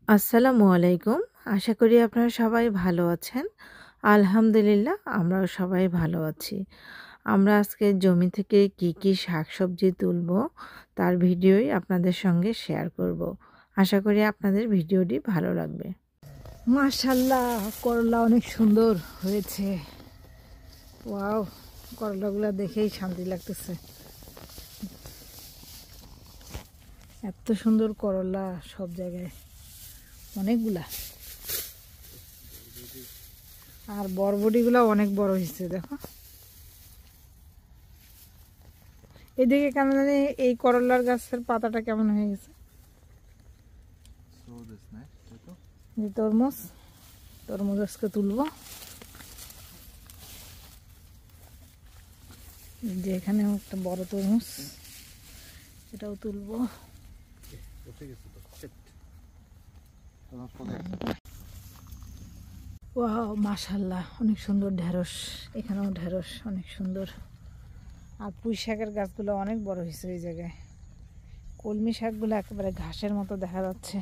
আসসালামু আলাইকুম। আশা করি আপনারা সবাই ভালো আছেন। আলহামদুলিল্লাহ আমরাও সবাই ভালো আছি। আমরা আজকে জমি থেকে কি শাকসবজি তুলবো তার ভিডিওই আপনাদের সঙ্গে শেয়ার করব। আশা করি আপনাদের ভিডিওটি ভালো লাগবে। মাশাআল্লাহ, করলা অনেক সুন্দর হয়েছে। ওয়াও, করলাগুলো দেখেই শান্তি লাগতেছে। এত সুন্দর করলা সব জায়গায়, অনেকগুলা। আর বরবটিগুলো অনেক বড় হয়েছে, দেখো। এদিকে কেন জানি এই করলার গাছের পাতাটা কেমন হয়ে গেছে। তরমুজ তরমুজ আজকে তুলবো। যে এখানে একটা বড় তরমুজ, এটাও তুলবো। ওয়াও, মাশাআল্লাহ, অনেক সুন্দর ঢেঁড়স। এখানেও ঢেঁড়স অনেক সুন্দর। আর পুঁই শাকের গাছগুলো অনেক বড় হয়েছে এই জায়গায়। কলমি শাকগুলো একেবারে ঘাসের মতো দেখা যাচ্ছে।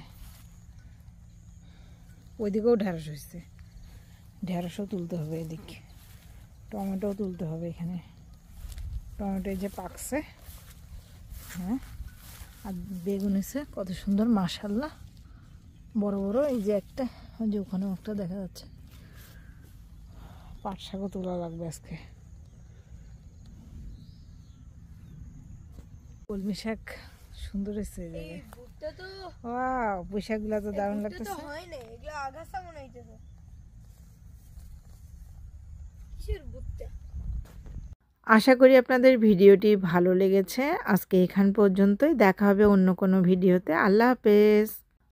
ওইদিকেও ঢেঁড়স হয়েছে, ঢেঁড়সও তুলতে হবে। এদিকে টমেটোও তুলতে হবে। এখানে টমেটো এই যে পাকছে, হ্যাঁ। আর বেগুন হয়েছে কত সুন্দর, মাশাআল্লাহ, বড় বড়। এই যে একটা, ওই যে ওখানেও একটা দেখা যাচ্ছে। পাট শাকও তোলা লাগবে আজকে। কলমি শাক সুন্দর হয়েছে এই জায়গায়। ওয়াও, পুঁই শাকগুলো তো দারুণ লাগতেছে। আশা করি আপনাদের ভিডিওটি ভালো লেগেছে। আজকে এখান পর্যন্তই, দেখা হবে অন্য কোনো ভিডিওতে। আল্লাহ হাফেজ।